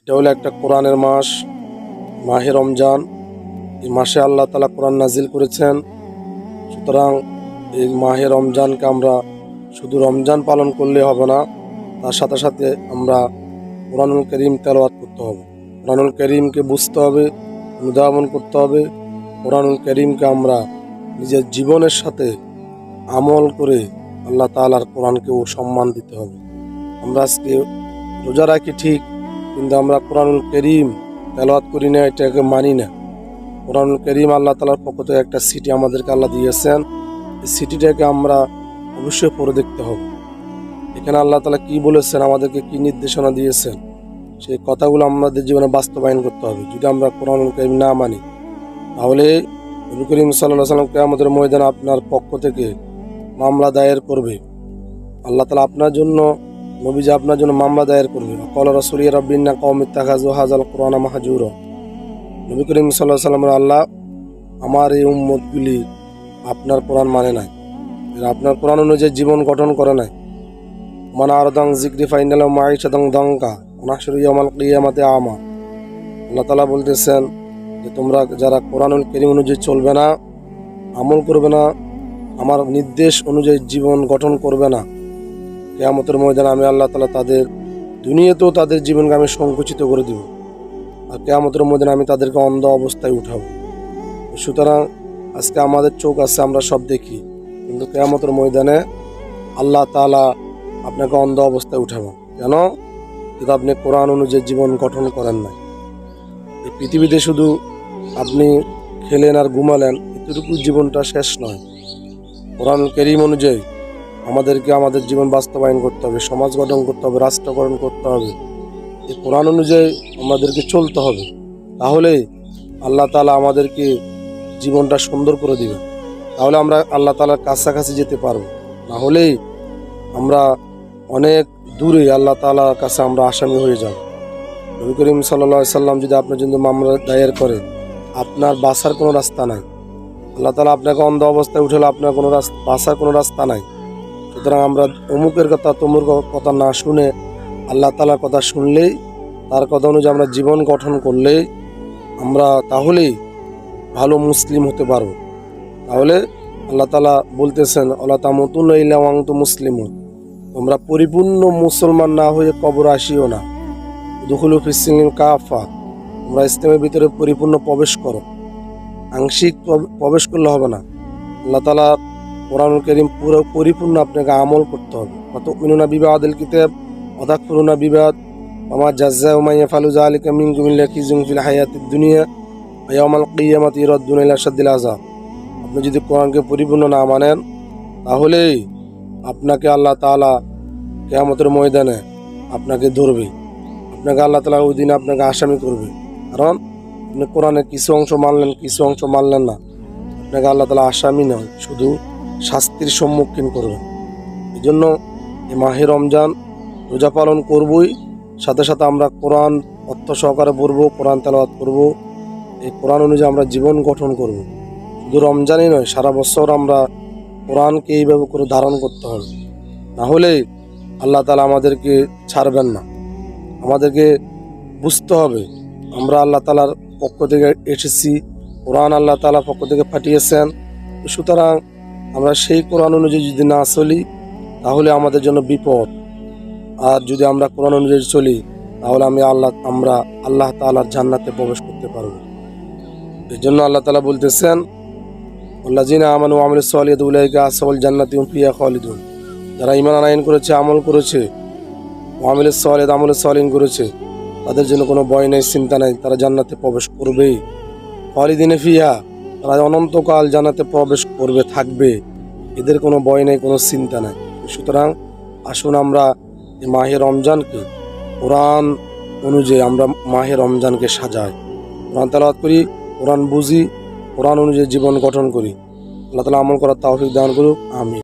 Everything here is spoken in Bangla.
এটা হলো একটা কোরআনের মাস, মাহে রমজান। এই মাসে আল্লাহ তাআলা কোরআন নাজিল করেছেন। সুতরাং এই মাহে রমজানকে আমরা শুধু রমজান পালন করলে হবে না, তার সাথে সাথে আমরা কোরআনুল কারীম তেলাওয়াত করতে হবে। কোরআনুল কারীমকে বুঝতে হবে, অনুধাবন করতে হবে। কোরআনুল কারীমকে আমরা নিজের জীবনের সাথে আমল করে আল্লাহ তাআলার কোরআনকেও সম্মান দিতে হবে। আমরা আজকে রোজা রাখি ঠিক, কিন্তু আমরা কোরআনুল কারীম তেলাওয়াত করি না, এটাকে মানি না। কোরআনুল কারীম আল্লাহ তাআলার পক্ষ থেকে একটা সিটি আমাদেরকে আল্লাহ দিয়েছেন। এই সিটিটাকে আমরা অবশ্যই পড়ে দেখতে হবে। এখানে আল্লাহ তাআলা কি বলেছেন, আমাদেরকে কি নির্দেশনা দিয়েছেন, সেই কথাগুলো আমাদের জীবনে বাস্তবায়ন করতে হবে। যদি আমরা কোরআনুল কারীম না মানি, তাহলে নবী করিম সাল্লাল্লাহু আলাইহি ওয়াসাল্লাম কিয়ামতের ময়দানে আপনার পক্ষ থেকে মামলা দায়ের করবে। আল্লাহ তাআলা আপনার জন্য, নবীজি আপনার জন্য মামলা দায়ের করবে। ক্বালা রাসূলুল্লাহ রাব্বিনা কওমি ইত্তাখাযু হাযাল কুরআনা মাহজুরা। নবী করিম সাল্লাল্লাহু আলাইহি ওয়াসাল্লাম, আল্লাহ আমার এই উম্মতগুলি আপনার কোরআন মানে নাই, এরা আপনার কোরআন অনুযায়ী জীবন গঠন করে নাই। মান আরদান যিকরি ফাইনাল মাঈশাতান দাঙ্কা ওয়া নাহশুরু ইয়াওমাল কিয়ামাতি আমা। আল্লাহ তাআলা বলতেছেন যে তোমরা যারা কোরআনুল কারীম অনুযায়ী চলবে না, আমল করবে না, আমার নির্দেশ অনুযায়ী জীবন গঠন করবে না, কিয়ামতের ময়দানে আমি আল্লাহ তাআলা তাদের দুনিয়াতেও তাদের জীবনকে আমি সংকুচিত করে দিব, আর কিয়ামতের ময়দানে আমি তাদেরকে অন্ধ অবস্থায় উঠাবো। সুতরাং আজকে আমাদের চোখ আছে, আমরা সব দেখি, কিন্তু কিয়ামতের ময়দানে আল্লাহ তাআলা আপনাকে অন্ধ অবস্থায় উঠাবো। কেন? কিন্তু আপনি কোরআন অনুযায়ী জীবন গঠন করেন না। এই পৃথিবীতে শুধু আপনি খেলেন আর ঘুমালেন, এতটুকু জীবনটা শেষ নয়। কোরআন কারীম অনুযায়ী আমাদেরকে আমাদের জীবন বাস্তবায়ন করতে হবে, সমাজ গঠন করতে হবে, রাষ্ট্র গঠন করতে হবে। এই কোরআন অনুযায়ী আমাদেরকে চলতে হবে। তাহলেই আল্লাহ তাআলা আমাদেরকে জীবনটা সুন্দর করে দিবে। তাহলে আমরা আল্লাহ তাআলার কাছাকাছি যেতে পারবো। না হলেই আমরা অনেক দূরে আল্লাহ তাআলার কাছে আমরা আসামি হয়ে যাব। নবী করিম সাল্লাল্লাহু আলাইহি সাল্লাম যদি আপনার জন্য মামলা দায়ের করে, আপনার বাঁচার কোনো রাস্তা নাই। আল্লাহ তাআলা আপনাকে অন্ধ অবস্থায় উঠালে আপনার কোনো বাঁচার কোনো রাস্তা নাই। সুতরাং আমরা অমুকের কথা তমুর কথা না শুনে আল্লাহ তাআলার কথা শুনলেই, তার কথা অনুযায়ী আমরা জীবন গঠন করলেই আমরা তাহলেই ভালো মুসলিম হতে পারব। তাহলে আল্লাহ তাআলা বলতেছেন, আল্লাহ তামুতুন্না ইল্লা ওয়া আনতুম মুসলিমুন, তোমরা পরিপূর্ণ মুসলমান না হয়ে কবর আসিও না। দুখুলু ফিস-সিলমি কাফা, তোমরা ইসলামের ভিতরে পরিপূর্ণ প্রবেশ করো। আংশিক প্রবেশ করলে হবে না। আল্লাহ তাআলা কোরআনুল কারীম পুরো পরিপূর্ণ আপনাকে আমল করতে হবে। ওয়াতুমিনুনা বিবাদিল কিতাব ওয়া তাকফুরুনা বিবাদ ওয়া মা জাযাউ মান ইয়াফআলু যালিকা মিনকুম ইল্লা খিজুন ফিল হায়াতিদ দুনিয়া ওয়া ইয়াওমাল কিয়ামাতি ইউরাদ্দুনা ইলা আশাদ্দিল আযাব। আপনি যদি কোরআনকে পরিপূর্ণ না মানেন, তাহলেই আপনাকে আল্লাহ তাআলা কিয়ামতের ময়দানে আপনাকে ধরবে। আপনাকে আল্লাহ তাআলা ওই দিন আপনাকে আসামি করবে। কারণ আপনি কোরআনের কিছু অংশ মানলেন, কিছু অংশ মানলেন না। আপনাকে আল্লাহ তাআলা আসামি নয়, শুধু শাস্তির সম্মুখীন করবেন। এই জন্য এই মাহে রমজান রোজা পালন করবই, সাথে সাথে আমরা কোরআন অর্থ সহকারে পড়বো, কোরআন তেলাওয়াত করব। এই কোরআন অনুযায়ী আমরা জীবন গঠন করব। শুধু রমজানই নয়, সারা বছর আমরা কোরআনকে এইভাবে করে ধারণ করতে হবে। না হলে আল্লাহ তাআলা আমাদেরকে ছাড়বেন না। আমাদেরকে বুঝতে হবে আমরা আল্লাহ তাআলার পক্ষ থেকে এসেছি, কোরআন আল্লাহ তাআলার পক্ষ থেকে পাঠিয়েছেন। সুতরাং আমরা সেই কোরআন অনুযায়ী যদি না চলি, তাহলে আমাদের জন্য বিপদ। আর যদি আমরা কোরআন অনুযায়ী চলি, তাহলে আমরা আল্লাহ তাআলার জান্নাতে প্রবেশ করতে পারব। এই জন্য আল্লাহ তাআলা বলতেছেন, আল্লাযিনা আমানু ওয়া আমিলুস সালিহাতি উলাইকা আসহাবুল জান্নাতি হুম ফিহা খালিদুন। যারা ঈমান আনয়ন করেছে, আমল করেছে, ওয়া আমিলুস সালিহাতি আমল সালিহিন করেছে, তাদের জন্য কোনো ভয় নেই, চিন্তা নেই, তারা জান্নাতে প্রবেশ করবেই। খালিদিনা ফিহা, তারা অনন্তকাল জান্নাতে প্রবেশ করবে, থাকবে। এদের কোনো ভয় নেই, কোনো চিন্তা নাই। সুতরাং আসুন আমরা এই মাহে রমজানকে কোরআন অনুযায়ী আমরা মাহে রমজানকে সাজাই, কোরআন তেলাওয়াত করি, কোরআন বুঝি, কোরআন অনুযায়ী জীবন গঠন করি। আল্লাহ তাআলা আমল করার তৌফিক দান করুক। আমিন।